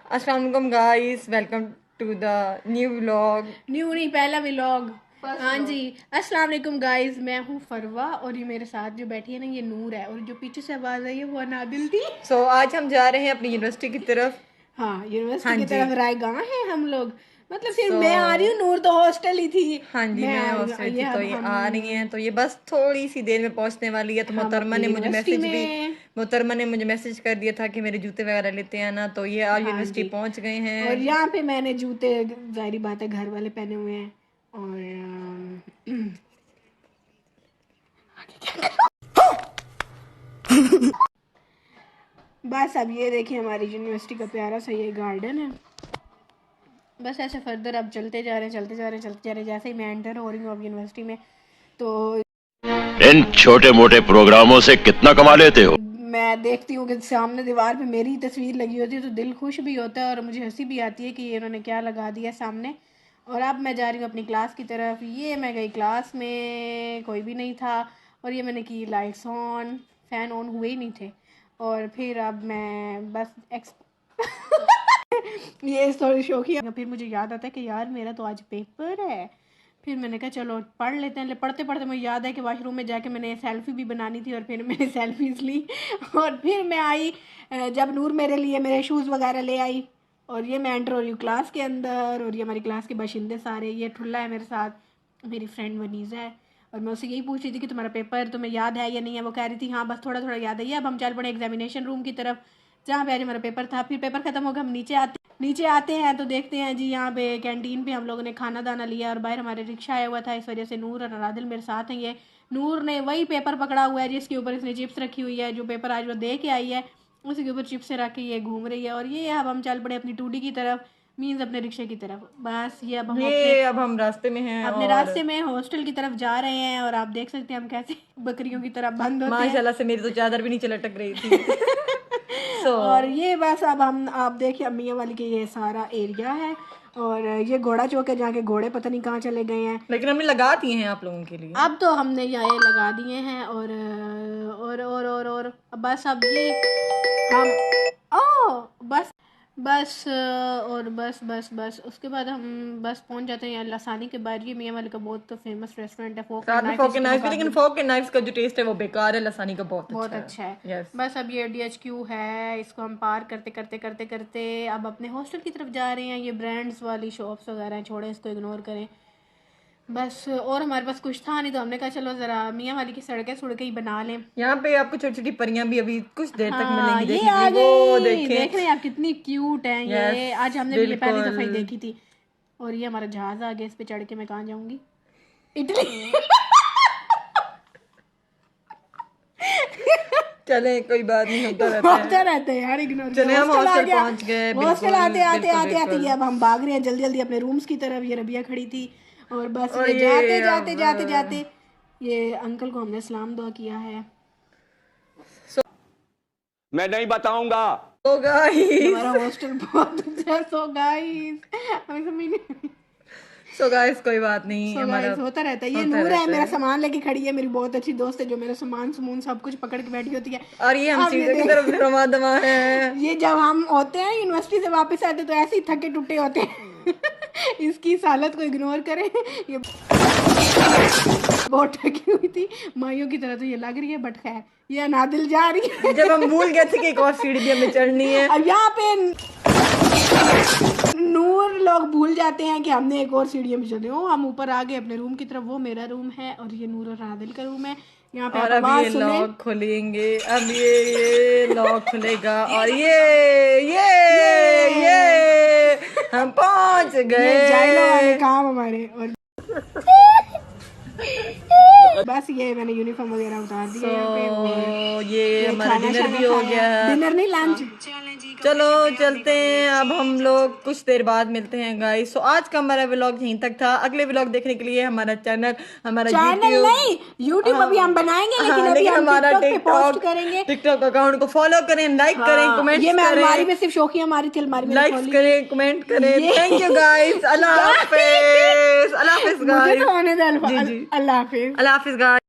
अस्सलाम वालेकुम guys, welcome to the new vlog. New नहीं, पहला व्लॉग। हाँ जी, अस्सलाम वालेकुम गाइस, मैं हूँ फरवा और ये मेरे साथ जो बैठी है ना, ये नूर है, और जो पीछे से आवाज़ आई है वो अनादिल थी। आज हम जा रहे हैं अपनी यूनिवर्सिटी की तरफ। हाँ, यूनिवर्सिटी हाँ की जी। तरफ रायगाह है हम लोग। मतलब फिर So, मैं आ रही हूँ, नूर तो हॉस्टल ही थी। हाँ जी, मैं मैं आ रही हूँ, हॉस्टल ये थी तो अब ये हम आ रही हैं, तो ये बस थोड़ी सी देर में पहुंचने वाली है। तो हम अपनी यूनिवर्सिटी में। मोहतरमा ने मुझे मैसेज कर दिया था कि मेरे जूते वगैरह लेते हैं ना, तो ये आज हाँ यूनिवर्सिटी जी, पहुंच गए और हैं। यहाँ पे मैंने जूते, जाहिर बात है घर वाले पहने हुए हैं। और बस अब ये देखिए हमारी यूनिवर्सिटी का प्यारा सा ये गार्डन है। बस ऐसे फर्दर अब चलते जा रहे हैं। जैसे ही मैं एंटर हो रही हूँ अब यूनिवर्सिटी में, तो इन छोटे मोटे प्रोग्रामों से कितना कमा लेते हो? मैं देखती हूँ कि सामने दीवार पे मेरी तस्वीर लगी होती है, तो दिल खुश भी होता है और मुझे हंसी भी आती है कि ये इन्होंने क्या लगा दिया सामने। और अब मैं जा रही हूँ अपनी क्लास की तरफ। ये मैं गई क्लास में, कोई भी नहीं था, और ये मैंने की लाइट्स ऑन, फ़ैन ऑन हुए ही नहीं थे। और फिर अब मैं बस ये थोड़ी शौकिया। फिर मुझे याद आता है कि यार मेरा तो आज पेपर है। फिर मैंने कहा चलो पढ़ लेते हैं। पढ़ते पढ़ते मुझे याद है कि वॉशरूम में जाके मैंने सेल्फी भी बनानी थी, और फिर मैंने सेल्फीज ली। और फिर मैं आई, जब नूर मेरे लिए मेरे शूज़ वगैरह ले आई, और ये मैं एंटर हो रही हूँ क्लास के अंदर। और ये हमारी क्लास के बाशिंदे सारे, ये ठुल्ला है मेरे साथ, मेरी फ्रेंड वनीज़ा है। और मैं उससे यही पूछ रही थी कि तुम्हारा पेपर तुम्हें याद है या नहीं है। वो कह रही थी हाँ बस थोड़ा थोड़ा याद है। अब हम चल पड़े एग्जामिनेशन रूम की तरफ, जहाँ पे आज हमारा पेपर था। फिर पेपर खत्म होगा, हम नीचे आते हैं तो देखते हैं जी यहाँ पे कैंटीन पे हम लोगों ने खाना दाना लिया, और बाहर हमारे रिक्शा आया हुआ था। इस वजह से नूर और नादिल मेरे साथ हैं। ये नूर ने वही पेपर पकड़ा हुआ है जिसके ऊपर इसने चिप्स रखी हुई है, जो पेपर आज वो दे के आई है उसी के ऊपर चिप्स रख के ये घूम रही है। और ये अब हम चल पड़े अपनी टूडी की तरफ, मीन्स अपने रिक्शे की तरफ। बस ये अब हम रास्ते में हैं अपने और रास्ते में हॉस्टल की तरफ जा रहे हैं। और आप देख सकते हैं हम कैसे बकरियों की तरह बंद होते हैं। माशाल्लाह से मेरी तो चादर भी नीचे लटक रही थी। और ये बस अब हम, आप देखिए मियाँ वाली के ये सारा एरिया है, और ये घोड़ा चौक है जहाँ के घोड़े पता नहीं कहाँ चले गए हैं। लेकिन हमने लगा दिए हैं आप लोगों के लिए। अब तो हमने यहाँ ये लगा दिए हैं। और बस अब ये हम बस बस उसके बाद हम बस पहुंच जाते हैं लसानी के बाद। ये मियाँ वाली का बहुत तो फेमस रेस्टोरेंट है, fork and knife fork and knife, लेकिन फोक एंड नाइफ का जो टेस्ट है वो बेकार है। लसानी का बहुत अच्छा है। yes. बस अब ये DHQ है, इसको हम पार करते अब अपने हॉस्टल की तरफ जा रहे हैं। ये ब्रांड्स वाली शॉप्स वगैरह हैं, छोड़े इसको, इग्नोर करें बस। और हमारे पास कुछ था नहीं, तो हमने कहा चलो जरा मियाँ वाली की सड़कें ही बना लें। यहाँ पे आपको छोटी छोटी परियां भी अभी कुछ देर तक हाँ, मिलेंगी ये देखने आ के लिए। वो गई, देखें, देख रहे हैं आप कितनी क्यूट है ये। आज हमने भी ये पहली दफा ही देखी थी। और ये हमारा जहाज आ गया, इस पे चढ़ के मैं कहाँ जाऊंगी? इटली। चले कोई बात नहीं, होता रहता है। यार, इग्नोर चले हम हॉस्टल पहुंच गए। हॉस्टल आते ये अब हम भाग रहे हैं जल्दी अपने रूम्स की तरफ। ये रबिया खड़ी थी, और बस और ये जाते ये अंकल को हमने सलाम दुआ किया है। मैं नहीं बताऊंगा। तो गाइस, हमारा हॉस्टल बहुत अच्छा है। हमें समझ नहीं। कोई बात नहीं, हमारा होता रहता है। ये नूर है, मेरा सामान लेके खड़ी है, मेरी बहुत अच्छी दोस्त है जो मेरा सामान सब कुछ पकड़ के बैठी होती है। और ये हम सीधे की तरफ रमा दमा है। ये जब हम होते हैं यूनिवर्सिटी से वापस आते तो ऐसे ही थके टूटे होते हैं। इसकी इस हालत को इग्नोर करें। ये बहुत थकी हुई थी माइयों की तरह तो ये लग रही है, बट खैर ये अनादिल जा रही है। जब हम भूल गए थे कि एक और सीढ़ी भी हमें चढ़नी है। अब यहाँ पे नूर लोग भूल जाते हैं कि हमने एक और सीढ़ियाँ भी चढ़नी हो। हम ऊपर आ गए अपने रूम की तरफ, वो मेरा रूम है और ये नूर और आदिल का रूम है। यहाँ पे और अब ये लॉक खुलेंगे, अब ये लॉक खुलेगा, और ये हम पहुंच गए। जाइलो वाले काम हमारे। और बस ये मैंने यूनिफॉर्म वगैरह उतार दिया यहाँ पे। ये हमारा डिनर भी हो गया है। डिनर नहीं, लंच। चलो चलते हैं, अब हम लोग कुछ देर बाद मिलते हैं गाइस। सो आज का हमारा व्लॉग यहीं तक था। अगले व्लॉग देखने के लिए हमारा चैनल यूट्यूब अभी हम बनाएंगे, लेकिन अभी हम हमारा पोस्ट करेंगे। टिकटॉक अकाउंट को फॉलो करें, लाइक करें, कमेंट करें। अलमारी में सिर्फ शौकिया हमारी थी, अलमारी में लाइक करें, कमेंट करें। Thank you guys, Allah Hafiz. Allah Hafiz guys. Allah Hafiz. Allah Hafiz guys.